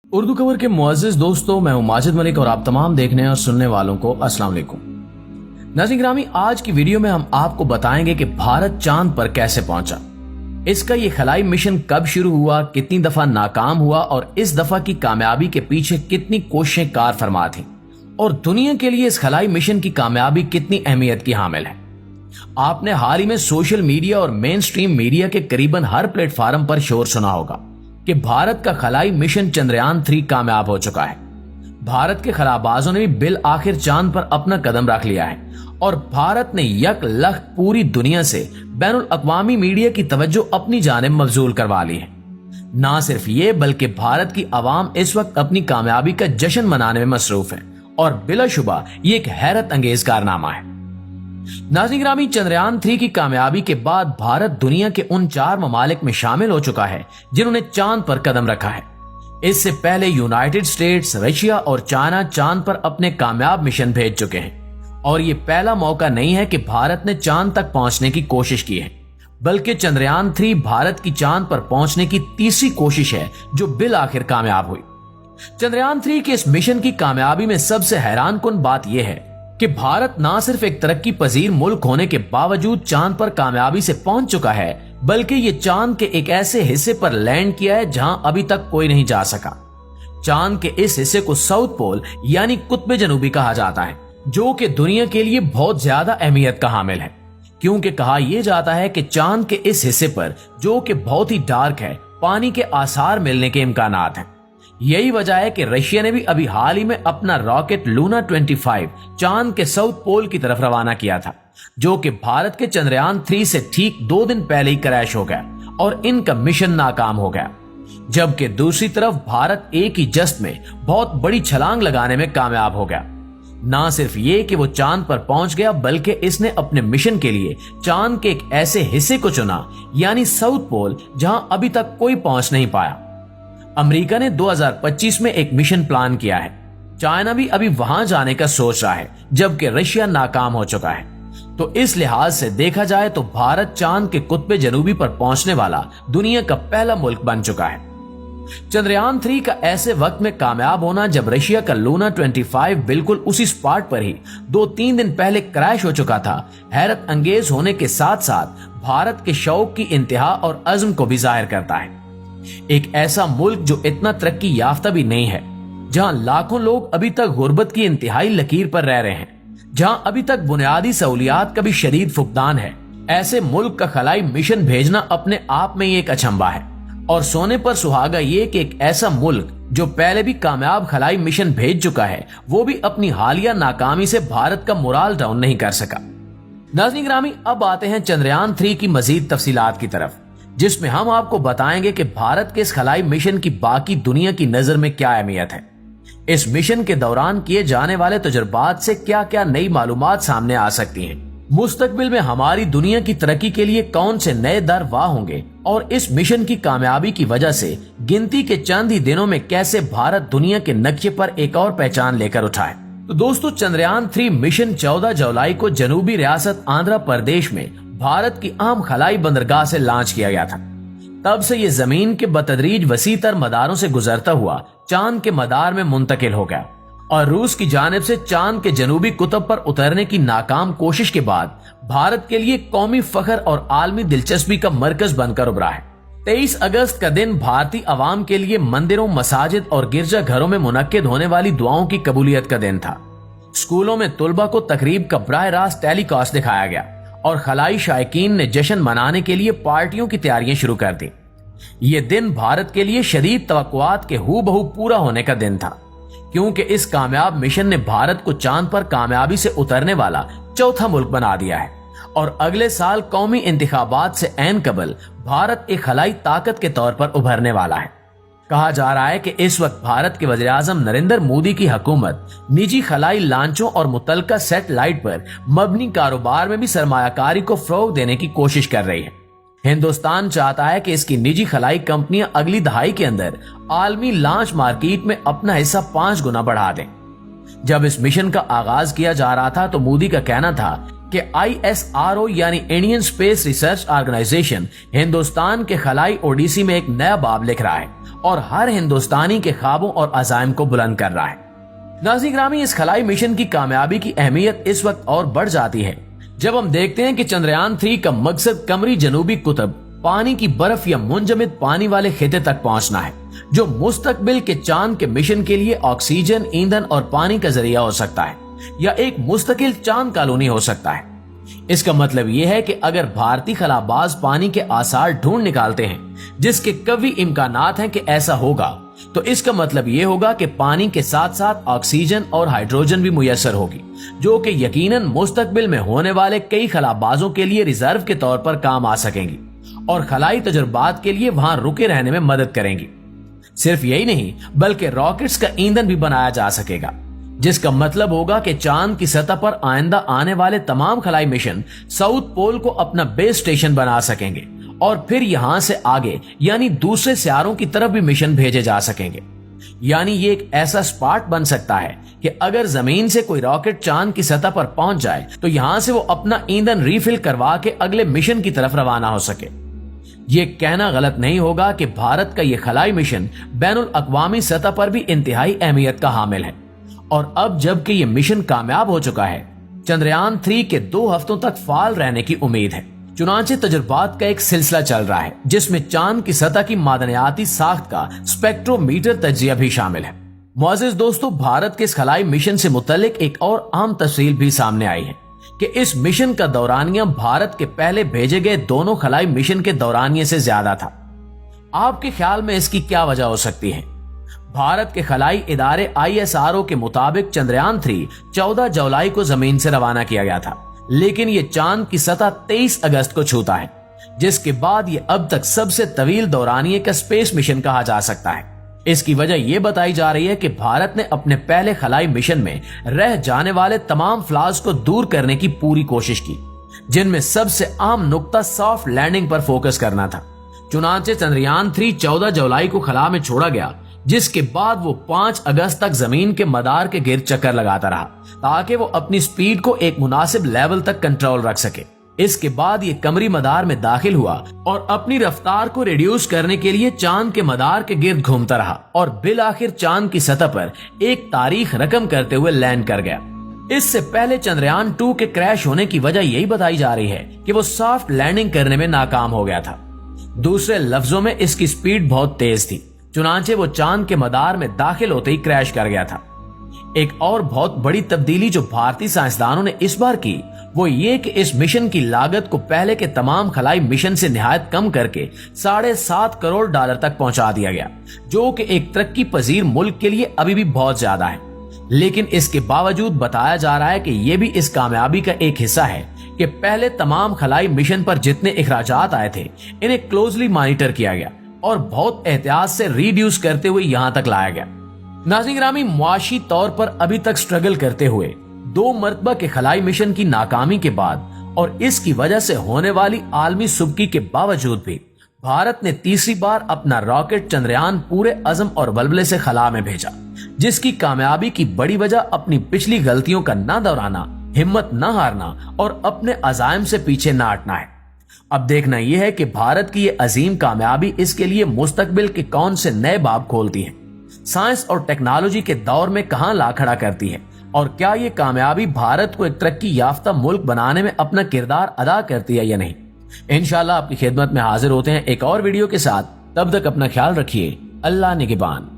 उर्दू खबर के मुअज़्ज़िज़ दोस्तों, मैं हूं माजिद मलिक और आप तमाम देखने और सुनने वालों को अस्सलाम वालेकुम। नाज़रीन ग्रामी, आज की वीडियो में हम आपको बताएंगे कि भारत चांद पर कैसे पहुंचा, इसका ये खलाई मिशन कब शुरू हुआ, कितनी दफा नाकाम हुआ और इस दफा की कामयाबी के पीछे कितनी कोशिशें कार फरमा थी और दुनिया के लिए इस खलाई मिशन की कामयाबी कितनी अहमियत की हामिल है। आपने हाल ही में सोशल मीडिया और मेन स्ट्रीम मीडिया के करीबन हर प्लेटफार्म पर शोर सुना होगा कि भारत का खलाई मिशन चंद्रयान 3 कामयाब हो चुका है। भारत के खलाबाजों ने भी बिल आखिर चांद पर अपना कदम रख लिया है और भारत ने यक लख पूरी दुनिया से बैनुल अक़वामी मीडिया की तवज्जो अपनी जानिब मबजूल करवा ली है। ना सिर्फ ये बल्कि भारत की आवाम इस वक्त अपनी कामयाबी का जश्न मनाने में मसरूफ है और बिलाशुबा ये एक हैरत अंगेज कारनामा है। नाज़रीन ग्रामी, चंद्रयान 3 की कामयाबी के बाद भारत दुनिया के उन 4 ममालिक में शामिल हो चुका है जिन्होंने चांद पर कदम रखा है। इससे पहले यूनाइटेड स्टेट्स, रशिया और चाइना चांद पर अपने कामयाब मिशन भेज चुके हैं और ये पहला मौका नहीं है कि भारत ने चांद तक पहुंचने की कोशिश की है, बल्कि चंद्रयान 3 भारत की चांद पर पहुंचने की तीसरी कोशिश है जो बिल आखिर कामयाब हुई। चंद्रयान 3 के इस मिशन की कामयाबी में सबसे हैरानकुन बात यह है कि भारत ना सिर्फ एक तरक्की पजीर मुल्क होने के बावजूद चांद पर कामयाबी से पहुंच चुका है, बल्कि ये चांद के एक ऐसे हिस्से पर लैंड किया है जहां अभी तक कोई नहीं जा सका। चांद के इस हिस्से को साउथ पोल यानी कुत्बे जनूबी कहा जाता है, जो कि दुनिया के लिए बहुत ज्यादा अहमियत का हामिल है, क्योंकि कहा यह जाता है कि चांद के इस हिस्से पर, जो कि बहुत ही डार्क है, पानी के आसार मिलने के इम्कानात हैं। यही वजह है कि रशिया ने भी अभी हाल ही में अपना रॉकेट लूना 25 चांद के साउथ पोल की तरफ रवाना किया था, जो कि भारत के चंद्रयान 3 से ठीक 2 दिन पहले ही क्रैश हो गया और इनका मिशन नाकाम हो गया। जबकि दूसरी तरफ भारत एक ही जस्त में बहुत बड़ी छलांग लगाने में कामयाब हो गया। ना सिर्फ ये कि वो चांद पर पहुंच गया, बल्कि इसने अपने मिशन के लिए चांद के एक ऐसे हिस्से को चुना यानी साउथ पोल जहां अभी तक कोई पहुंच नहीं पाया। अमेरिका ने 2025 में एक मिशन प्लान किया है, चाइना भी अभी वहां जाने का सोच रहा है, जबकि रशिया नाकाम हो चुका है। तो इस लिहाज से देखा जाए तो भारत चांद के कुत्बे जनूबी पर पहुंचने वाला दुनिया का पहला मुल्क बन चुका है। चंद्रयान 3 का ऐसे वक्त में कामयाब होना जब रशिया का लूना 25 बिल्कुल उसी स्पॉट पर ही 2-3 दिन पहले क्रैश हो चुका था, हैरत अंगेज होने के साथ साथ भारत के शौक की इंतहा और अज़्म को भी जाहिर करता है। एक ऐसा मुल्क जो इतना तरक्की याफ्ता भी नहीं है, जहां लाखों लोग अभी तक गुर्बत की इंतहाई लकीर पर रह रहे हैं, जहां अभी तक बुनियादी सहूलियात का भी शदीद फुकदान है, ऐसे मुल्क का खलाई मिशन भेजना अपने आप में ही एक अचंभा है। और सोने पर सुहागा ये कि एक ऐसा मुल्क जो पहले भी कामयाब खलाई मिशन भेज चुका है, वो भी अपनी हालिया नाकामी से भारत का मोराल डाउन नहीं कर सका। नाज़रीन ग्रामी, अब आते हैं चंद्रयान 3 की मजीद तफसीलात की तरफ, जिसमें हम आपको बताएंगे कि भारत के इस खलाई मिशन की बाकी दुनिया की नजर में क्या अहमियत है, इस मिशन के दौरान किए जाने वाले तजुर्बात से क्या क्या नई मालूमात सामने आ सकती हैं, मुस्तकबिल में हमारी दुनिया की तरक्की के लिए कौन से नए दर वाह होंगे और इस मिशन की कामयाबी की वजह से गिनती के चंद ही दिनों में कैसे भारत दुनिया के नक्शे पर एक और पहचान लेकर उठा है। तो दोस्तों, चंद्रयान 3 मिशन 14 जुलाई को जनूबी रियासत आंध्र प्रदेश में भारत की अहम खलाई बंदरगाह से लॉन्च किया गया था। तब से ये जमीन के बतदरीज वसी तर मदारों से गुजरता हुआ चांद के मदार में मुंतकिल हो गया और रूस की जानिब से चांद के जनूबी कुतब पर उतरने की नाकाम कोशिश के बाद भारत के लिए कौमी फख्र और आलमी दिलचस्पी का मरकज बनकर उभरा है। 23 अगस्त का दिन भारतीय अवाम के लिए मंदिरों, मसाजिद और गिरजा घरों में मुनक्किद होने वाली दुआओं की कबूलियत का दिन था। स्कूलों में तुलबा को तकरीब का बराह रास्त टेलीकास्ट दिखाया गया और खलाई शायकीन ने जश्न मनाने के लिए पार्टियों की तैयारियां शुरू कर दी। ये दिन भारत के लिए शदीद तवक्कुआत के हूबहू पूरा होने का दिन था, क्योंकि इस कामयाब मिशन ने भारत को चांद पर कामयाबी से उतरने वाला चौथा मुल्क बना दिया है और अगले साल कौमी इंतखाबात से ऐन कबल भारत एक खलाई ताकत के तौर पर उभरने वाला है। कहा जा रहा है कि इस वक्त भारत के वज़ीर आज़म नरेंद्र मोदी की हुकूमत निजी खलाई लांचों और मुतल्लिका सैटेलाइट पर मबनी कारोबार में भी सरमायाकारी को फरोग देने की कोशिश कर रही है। हिंदुस्तान चाहता है कि इसकी निजी खलाई कंपनियां अगली दहाई के अंदर आलमी लॉन्च मार्केट में अपना हिस्सा 5 गुना बढ़ा दें। जब इस मिशन का आगाज किया जा रहा था तो मोदी का कहना था कि ISRO यानी Indian space research organisation Hindustan के खलाई ओडिसी में एक नया बाब लिख रहा है और हर हिंदुस्तानी के ख्वाबों और अज़ाइम को बुलंद कर रहा है। नाज़रीन ग्रामी, इस खलाई मिशन की कामयाबी की अहमियत इस वक्त और बढ़ जाती है जब हम देखते हैं कि चंद्रयान 3 का मकसद कमरी जनूबी कुतुब, पानी की बर्फ या मुंजमद पानी वाले खिते तक पहुंचना है, जो मुस्तकबिल के चांद के मिशन के लिए ऑक्सीजन, ईंधन और पानी का जरिया हो सकता है या एक मुस्तकिल चांद कॉलोनी हो सकता है। इसका मतलब यह है कि अगर भारतीय खलाबाज पानी के आसार ढूंढ निकालते हैं, जिसके कभी इम्कानात हैं कि ऐसा होगा, तो इसका मतलब यह होगा कि पानी के साथ साथ ऑक्सीजन और हाइड्रोजन भी मुयस्सर होगी, जो कि यकीनन मुस्तकबिल में होने वाले कई खलाबाजों के लिए रिजर्व के तौर पर काम आ सकेंगी और खलाई तजुर्बात के लिए वहां रुके रहने में मदद करेंगी। सिर्फ यही नहीं बल्कि रॉकेट्स का ईंधन भी बनाया जा सकेगा, जिसका मतलब होगा कि चांद की सतह पर आइंदा आने वाले तमाम खलाई मिशन साउथ पोल को अपना बेस स्टेशन बना सकेंगे और फिर यहां से आगे यानी दूसरे सियारों की तरफ भी मिशन भेजे जा सकेंगे। यानी ये एक ऐसा स्पॉट बन सकता है कि अगर जमीन से कोई रॉकेट चांद की सतह पर पहुंच जाए तो यहां से वो अपना ईंधन रिफिल करवा के अगले मिशन की तरफ रवाना हो सके। ये कहना गलत नहीं होगा कि भारत का ये खलाई मिशन बैनुल अक़वामी सतह पर भी इंतहाई अहमियत का हामिल है और अब जबकि ये मिशन कामयाब हो चुका है, चंद्रयान 3 के 2 हफ्तों तक फाल रहने की उम्मीद है। चुनांचे तजुर्बात का एक सिलसिला चल रहा है जिसमें चांद की सतह की मादनियाती साख्त का स्पेक्ट्रोमीटर तज्जिया भी शामिल है। मुअज़्ज़िज़ दोस्तों, भारत के इस खलाई मिशन से मुतल्लिक एक और अहम तफसील भी सामने आई है कि इस मिशन का दौरानिया भारत के पहले भेजे गए दोनों खलाई मिशन के दौरानिये से ज्यादा था। आपके ख्याल में इसकी क्या वजह हो सकती है? भारत के खलाई इदारे ISRO के मुताबिक चंद्रयान 3 14 जुलाई को जमीन से रवाना किया गया था, लेकिन ये चांद की सतह 23 अगस्त को छूता है, जिसके बाद ये अब तक सबसे तवील दौरानिये का स्पेस मिशन कहा जा सकता है। इसकी वजह यह बताई जा रही है कि भारत ने अपने पहले खलाई मिशन में रह जाने वाले तमाम फ्लॉज को दूर करने की पूरी कोशिश की, जिनमें सबसे अहम नुक्ता सॉफ्ट लैंडिंग पर फोकस करना था। चुनांचे चंद्रयान 3 14 जुलाई को खला में छोड़ा गया, जिसके बाद वो 5 अगस्त तक जमीन के मदार के गिर्द चक्कर लगाता रहा ताकि वो अपनी स्पीड को एक मुनासिब लेवल तक कंट्रोल रख सके। इसके बाद ये कमरी मदार में दाखिल हुआ और अपनी रफ्तार को रिड्यूस करने के लिए चांद के मदार के गिर्द घूमता रहा और बिल आखिर चांद की सतह पर एक तारीख रकम करते हुए लैंड कर गया। इससे पहले चंद्रयान 2 के क्रैश होने की वजह यही बताई जा रही है कि वो सॉफ्ट लैंडिंग करने में नाकाम हो गया था। दूसरे लफ्जों में इसकी स्पीड बहुत तेज थी, चुनांचे वो चांद के मदार में दाखिल होते ही क्रैश कर गया था। एक और बहुत बड़ी तब्दीली जो भारतीय साइंसदानों ने इस बार की वो ये कि इस मिशन की लागत को पहले के तमाम खलाई मिशन से निहायत कम करके $7.5 करोड़ तक पहुंचा दिया गया, जो कि एक तरक्की पजीर मुल्क के लिए अभी भी बहुत ज्यादा है। लेकिन इसके बावजूद बताया जा रहा है कि यह भी इस कामयाबी का एक हिस्सा है कि पहले तमाम खलाई मिशन पर जितने इखराजात आए थे इन्हें क्लोजली मॉनिटर किया गया और बहुत एहतियात से रिड्यूस करते हुए यहां तक लाया गया। नाज़रीन ग्रामी, मुआशी तौर पर अभी तक स्ट्रगल करते हुए 2 मरतबा के खलाई मिशन की नाकामी के बाद और इसकी वजह से होने वाली आलमी सुबकी के बावजूद भी भारत ने तीसरी बार अपना रॉकेट चंद्रयान पूरे अज़म और बलबले से खला में भेजा, जिसकी कामयाबी की बड़ी वजह अपनी पिछली गलतियों का ना दोहराना, हिम्मत न हारना और अपने अज़ाइम से पीछे न हटना है। अब देखना यह है कि भारत की ये अजीम कामयाबी इसके लिए मुस्तकबिल के कौन से नए बाब खोलती है, साइंस और टेक्नोलॉजी के दौर में कहां ला खड़ा करती है और क्या ये कामयाबी भारत को एक तरक्की याफ्ता मुल्क बनाने में अपना किरदार अदा करती है या नहीं। इंशाल्लाह आपकी खिदमत में हाजिर होते हैं एक और वीडियो के साथ। तब तक अपना ख्याल रखिए। अल्लाह निगहबान।